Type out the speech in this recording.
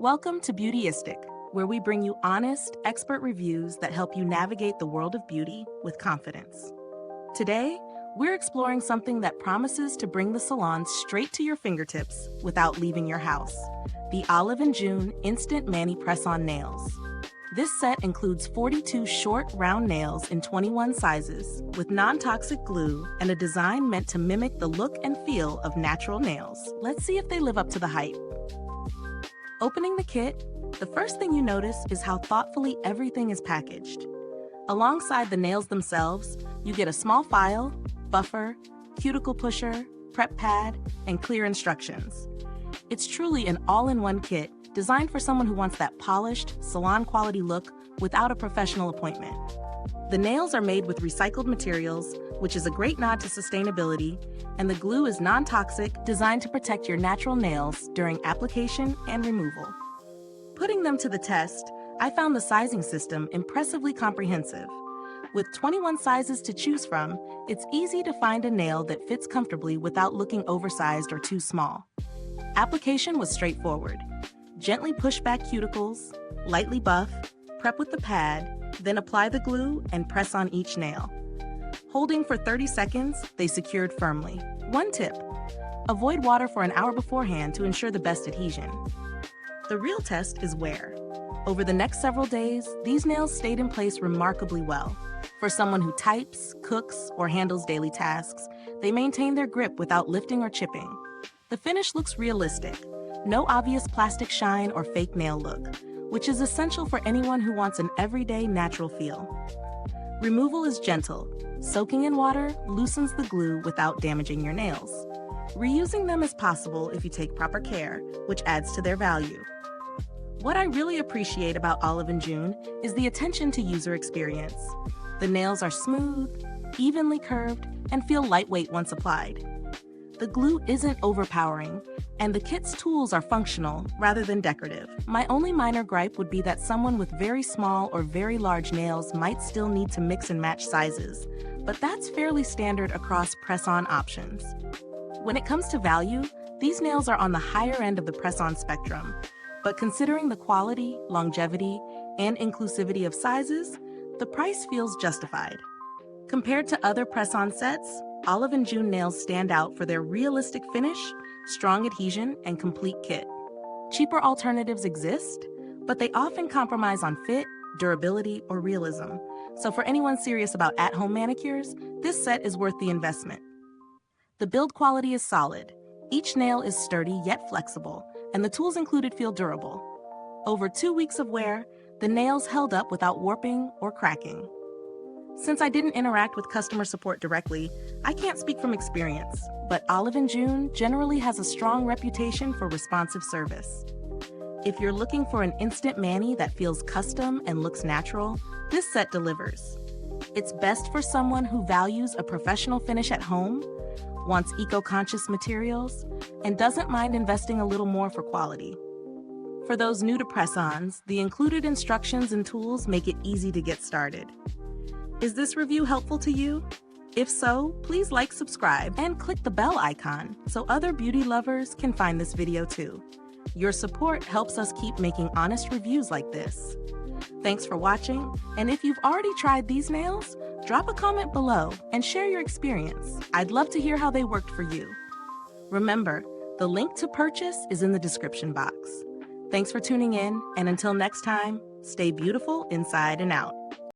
Welcome to Beautyistic, where we bring you honest, expert reviews that help you navigate the world of beauty with confidence. Today, we're exploring something that promises to bring the salon straight to your fingertips without leaving your house: the Olive & June Instant Mani Press-On Nails. This set includes 42 short, round nails in 21 sizes, with non-toxic glue and a design meant to mimic the look and feel of natural nails. Let's see if they live up to the hype. Opening the kit, the first thing you notice is how thoughtfully everything is packaged. Alongside the nails themselves, you get a small file, buffer, cuticle pusher, prep pad, and clear instructions. It's truly an all-in-one kit designed for someone who wants that polished, salon-quality look without a professional appointment. The nails are made with recycled materials, which is a great nod to sustainability, and the glue is non-toxic, designed to protect your natural nails during application and removal. Putting them to the test, I found the sizing system impressively comprehensive. With 21 sizes to choose from, it's easy to find a nail that fits comfortably without looking oversized or too small. Application was straightforward. Gently push back cuticles, lightly buff, prep with the pad, then apply the glue and press on each nail. Holding for 30 seconds, they secured firmly. One tip: avoid water for an hour beforehand to ensure the best adhesion. The real test is wear. Over the next several days, these nails stayed in place remarkably well. For someone who types, cooks, or handles daily tasks, they maintain their grip without lifting or chipping. The finish looks realistic. No obvious plastic shine or fake nail look, which is essential for anyone who wants an everyday natural feel. Removal is gentle. Soaking in water loosens the glue without damaging your nails. Reusing them is possible if you take proper care, which adds to their value. What I really appreciate about Olive & June is the attention to user experience. The nails are smooth, evenly curved, and feel lightweight once applied. The glue isn't overpowering, and the kit's tools are functional rather than decorative. My only minor gripe would be that someone with very small or very large nails might still need to mix and match sizes, but that's fairly standard across press-on options. When it comes to value, these nails are on the higher end of the press-on spectrum, but considering the quality, longevity, and inclusivity of sizes, the price feels justified. Compared to other press-on sets, Olive & June nails stand out for their realistic finish, strong adhesion, and complete kit. Cheaper alternatives exist, but they often compromise on fit, durability, or realism. So for anyone serious about at-home manicures, this set is worth the investment. The build quality is solid. Each nail is sturdy yet flexible, and the tools included feel durable. Over 2 weeks of wear, the nails held up without warping or cracking. Since I didn't interact with customer support directly, I can't speak from experience, but Olive & June generally has a strong reputation for responsive service. If you're looking for an instant mani that feels custom and looks natural, this set delivers. It's best for someone who values a professional finish at home, wants eco-conscious materials, and doesn't mind investing a little more for quality. For those new to press-ons, the included instructions and tools make it easy to get started. Is this review helpful to you? If so, please like, subscribe, and click the bell icon so other beauty lovers can find this video too. Your support helps us keep making honest reviews like this. Thanks for watching, and if you've already tried these nails, drop a comment below and share your experience. I'd love to hear how they worked for you. Remember, the link to purchase is in the description box. Thanks for tuning in, and until next time, stay beautiful inside and out.